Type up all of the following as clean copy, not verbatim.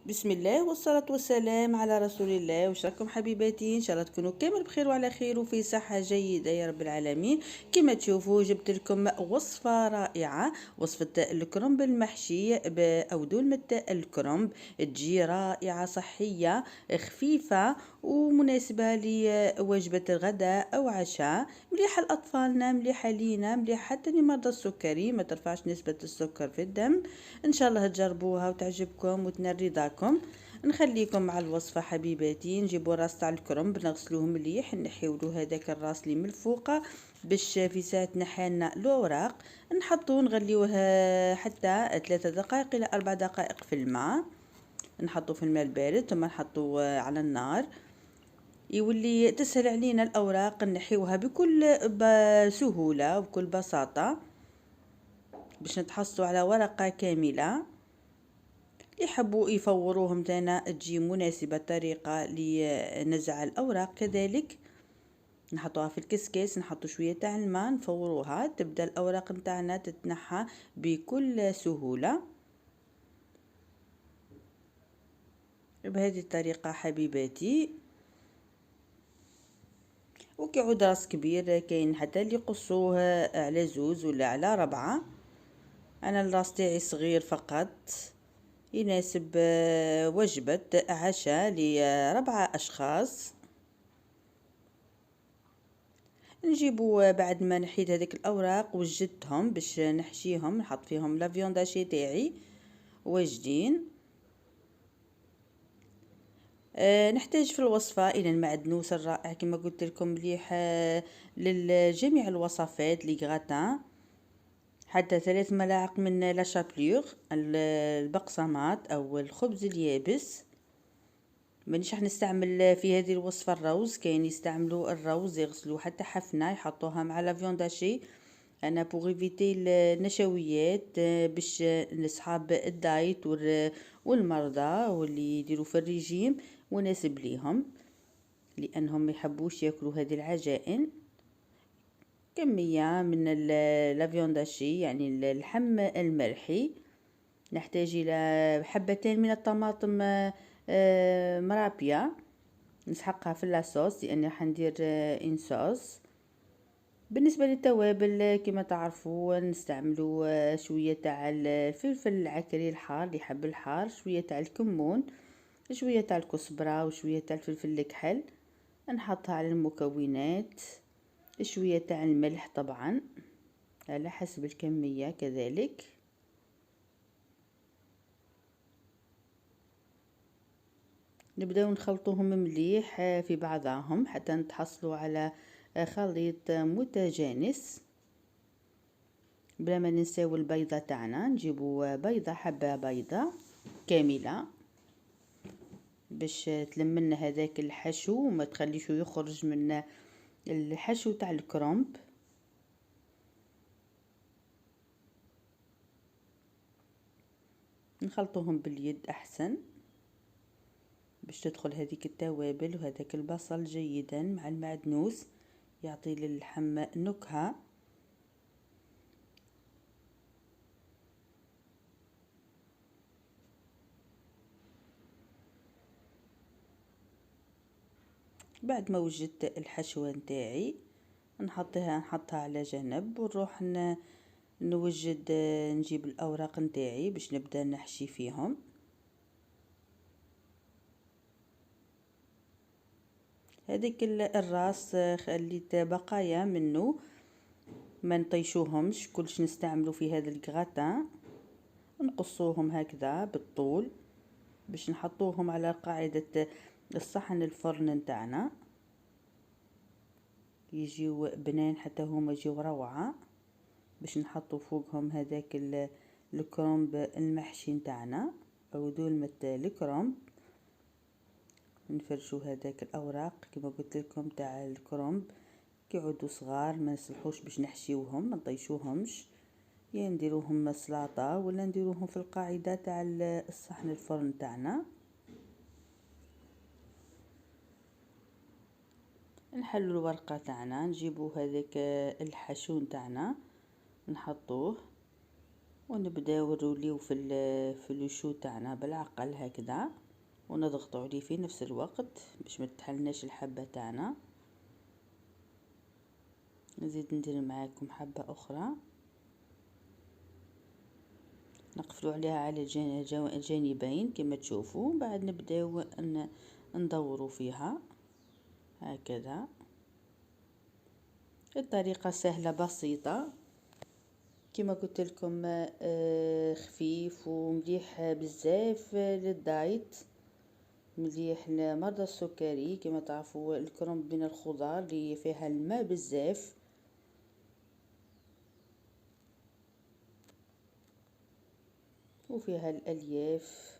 بسم الله والصلاة والسلام على رسول الله. وش راكم حبيباتي؟ ان شاء الله تكونوا كامل بخير وعلى خير وفي صحة جيدة يا رب العالمين. كما تشوفوا جبت لكم وصفة رائعة، وصفة الكرنب المحشي او دولمة الكرنب. تجي رائعة، صحية، خفيفة، ومناسبة لوجبة الغداء او عشاء. مليحة لأطفالنا، مليحة لينا، مليحة حتى لمرضى السكري، ما ترفعش نسبة السكر في الدم. ان شاء الله تجربوها وتعجبكم وتنال رضاكم. نخليكم مع الوصفة حبيباتي. نجيبوا راس تاع الكرنب، نغسلوه مليح، نحيولو هذاك الراس اللي من الفوق، باش في ساعة نحالنا الاوراق نحطوه نغليوه حتى 3 دقائق الى 4 دقائق في الماء. نحطوه في الماء البارد ثم نحطوه على النار، يولي تسهل علينا الاوراق، نحيوها بكل سهولة وبكل بساطة باش نتحصلوا على ورقة كاملة. يحبوا يفوروهم تانا تجي مناسبة طريقة لنزع الأوراق. كذلك نحطوها في الكسكس، نحطو شوية تاع الماء، نفوروها، تبدأ الأوراق نتاعنا تتنحى بكل سهولة بهذه الطريقة حبيباتي. وكيعود راس كبير كاين حتى اللي يقصوه على 2 ولا على 4. أنا الراس تاعي صغير فقط، يناسب وجبة عشاء ل4 أشخاص. نجيبو بعد ما نحيت هذيك الاوراق وجدتهم باش نحشيهم، نحط فيهم لا فيونداشي تاعي واجدين. نحتاج في الوصفه الى المعدنوس الرائع كما قلت لكم مليح للجميع الوصفات لي غراتان، حتى 3 ملاعق من لا شابلور البقسماط او الخبز اليابس. مانيش راح نستعمل في هذه الوصفه الروز، كاين يستعملوا الروز يغسلوه حتى حفنه يحطوها مع لا فيونداشي. انا بوغ ايفيتي النشويات باش لاصحاب الدايت والمرضى واللي يديروا في الرجيم مناسب ليهم، لانهم ما يحبوش ياكلوا هذه العجائن. كميه من لافيونداشي يعني اللحم المرحي. نحتاج الى حبتين من الطماطم مرابيه، نسحقها في لاصوص لاني حندير ان صوص. بالنسبة للتوابل كما تعرفوا نستعملوا شوية تاع الفلفل العكري الحار اللي يحب الحار، شوية تاع الكمون، شوية تاع الكزبرة، وشوية تاع الفلفل الكحل. نحطها على المكونات، شوية تاع الملح طبعا على حسب الكمية. كذلك نبداو نخلطوهم مليح في بعضهم حتى نتحصلوا على خليط متجانس. بلا ما ننساو البيضة تاعنا، نجيبو بيضة، حبة بيضة كاملة باش تلمنا هذاك الحشو وما تخليشو يخرج من الحشو تاع الكرنب. نخلطوهم باليد احسن باش تدخل هذيك التوابل وهذاك البصل جيدا مع المعدنوس، يعطي للحم نكهة. بعد ما وجدت الحشوة نتاعي نحطها على جنب، ونروح نوجد نجيب الاوراق نتاعي باش نبدا نحشي فيهم. هذيك الراس خليت بقايا منه ما نطيشوهمش كلش، نستعملوا في هذا الكغاتان. نقصوهم هكذا بالطول باش نحطوهم على قاعدة الصحن الفرن نتاعنا، يجيو بنان حتى هما يجيو روعة. باش نحطو فوقهم هذاك الكرنب المحشي نتاعنا او دولمة الكرنب. نفرشو هذاك الاوراق كما قلت لكم تاع الكرنب، كيعودوا صغار ما نصلحوش باش نحشيوهم ما نطيشوهمش، يا نديروهم سلطة ولا نديروهم في القاعدة تاع الصحن الفرن تاعنا. نحلو الورقة تاعنا، نجيبو هذاك الحشو تاعنا نحطوه ونبداو نروليو في الشو تاعنا بالعقل هكذا، ونضغطوا عليه في نفس الوقت باش ما تتحلناش الحبه تاعنا. نزيد ندير معاكم حبه اخرى، نقفلوا عليها على الجانبين كما تشوفوا. بعد نبداو ندوروا فيها هكذا. الطريقه سهله بسيطه كما قلت لكم، خفيف ومليح بزاف للدايت، مليح لمرضى السكري. كما تعرفوا الكرنب من الخضار اللي فيها الماء بزاف، وفيها الالياف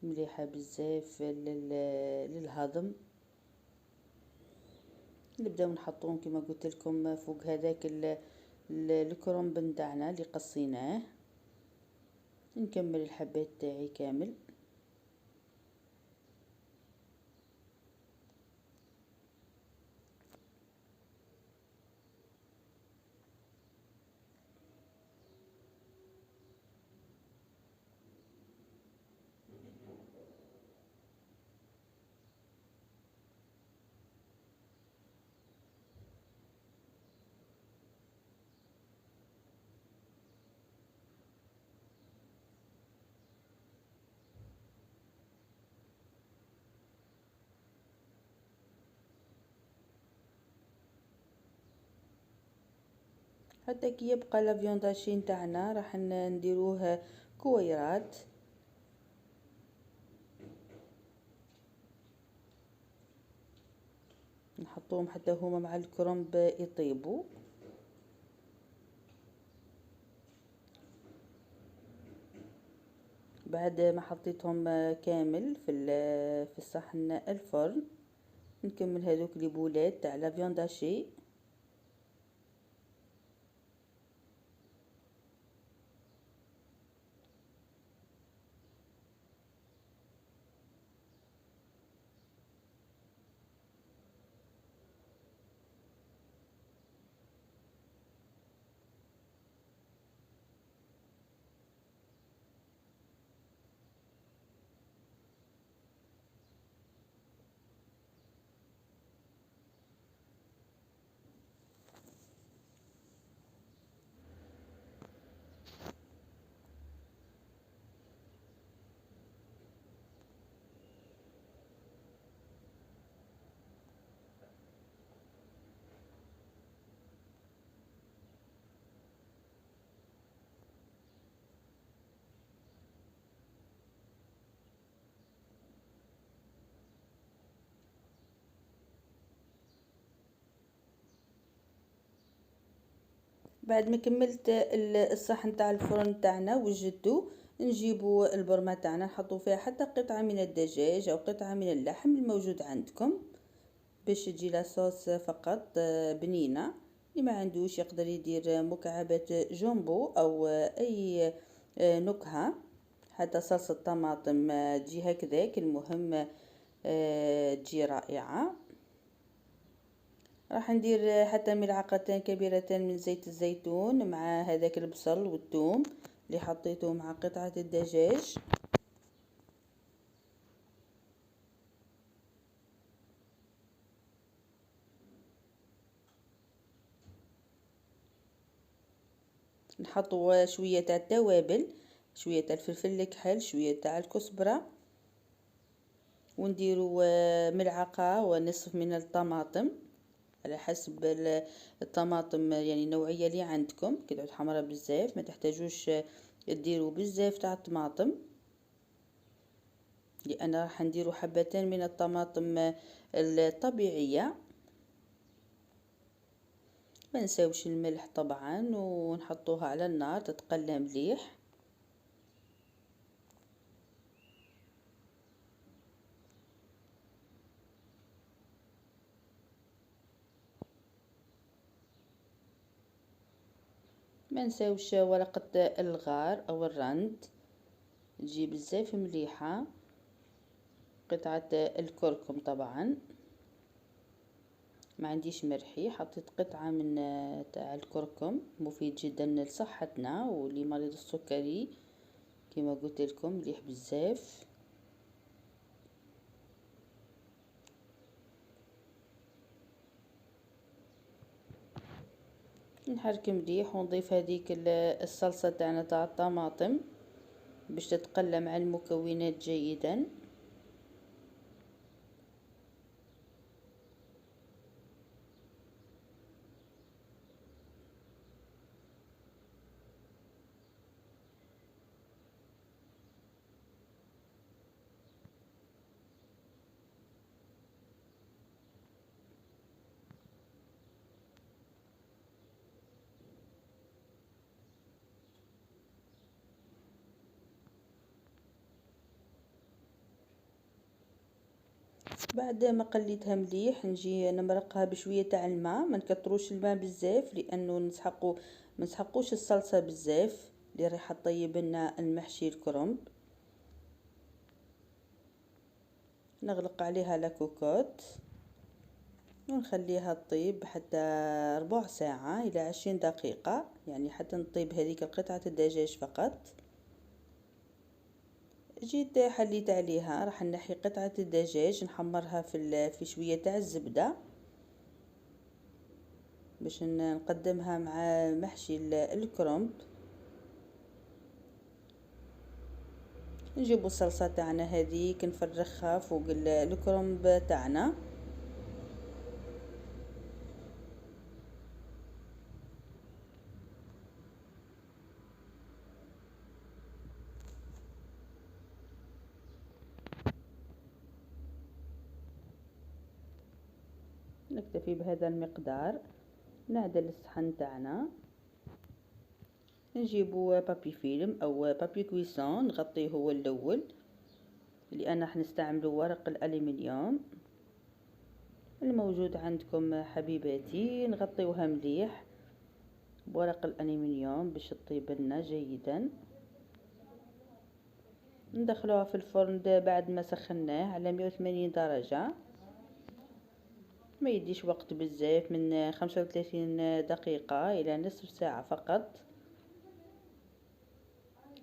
مليحه بزاف للهضم. نبداو نحطوهم كما قلت لكم فوق هذاك الكرنب نتاعنا اللي قصيناه. نكمل الحبات تاعي كامل. حتى كي يبقى لا فيونداشي نتاعنا راح نديروه كويرات. نحطوهم حتى هما مع الكرنب يطيبوا. بعد ما حطيتهم كامل في الصحن الفرن، نكمل هذوك لي بولات تاع لا فيونداشي. بعد ما كملت الصحن تاع الفرن تاعنا وجدته، نجيبو البرمه تاعنا نحطو فيها حتى قطعه من الدجاج او قطعه من اللحم الموجود عندكم، باش تجي لاصوص فقط بنينه. اللي ما عندوش يقدر يدير مكعبات جامبو او اي نكهه، حتى صلصه طماطم تجي هكذاك. المهم تجي رائعه. راح ندير حتى ملعقتين كبيرتين من زيت الزيتون مع هذاك البصل والثوم اللي حطيته مع قطعة الدجاج. نحطوا شوية تاع التوابل، شوية تاع الفلفل الكحل، شوية تاع الكزبرة، ونديروا ملعقة ونصف من الطماطم على حسب الطماطم، يعني النوعية اللي عندكم. كي تعود حمرا بزاف ما تحتاجوش تديروا بزاف تاع الطماطم، لأن راح نديروا حبتين من الطماطم الطبيعية. ما نساوش الملح طبعا، ونحطوها على النار تتقلى مليح. ما نساوش ورقة الغار او الرند، تجي بزاف مليحة. قطعة الكركم طبعا، ما عنديش مرحي، حطيت قطعة من تاع الكركم، مفيد جدا لصحتنا ولمريض السكري كما قلت لكم، مليح بزاف. نحرك مليح ونضيف هذيك الصلصة تاعنا تاع الطماطم باش تتقلى مع المكونات جيدا. بعد ما قليتها مليح نجي نمرقها بشويه تاع الماء، ما نكتروش الماء بزاف لانه ما نسحقوش الصلصه بزاف اللي راح تطيب لنا المحشي الكرنب. نغلق عليها لاكوكوت ونخليها تطيب حتى ربع ساعه الى 20 دقيقه، يعني حتى نطيب هذيك قطعه الدجاج فقط. جيت حليت عليها، راح نحي قطعة الدجاج نحمرها في شوية تاع الزبدة باش نقدمها مع محشي الكرنب. نجيبو الصلصة تاعنا هذيك نفرخها فوق الكرنب تاعنا. نكتفي بهذا المقدار. نعدل الصحن تاعنا، نجيبو بابي فيلم او بابي كويسون نغطيه هو الاول، لان راح نستعملو ورق الالومنيوم الموجود عندكم حبيباتي. نغطيوها مليح بورق الالومنيوم باش تطيب لنا جيدا. ندخلوها في الفرن بعد ما سخناه على 180 درجة، ما يديش وقت بزاف، من 35 دقيقة الى نصف ساعة فقط.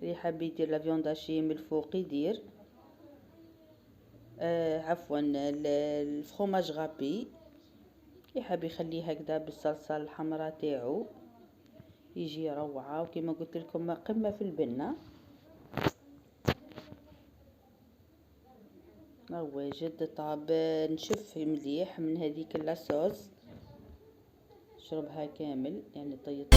اللي حاب يدير لا فيوند هاشي من الفوق يدير، عفوا الفرomاج غابي اللي حاب يخليه هكذا بالصلصة الحمراء تاعو يجي روعة. وكما قلت لكم قمة في البنة. واجد طاب نشف مليح من هذيك لاصوص، شربها كامل يعني طيب.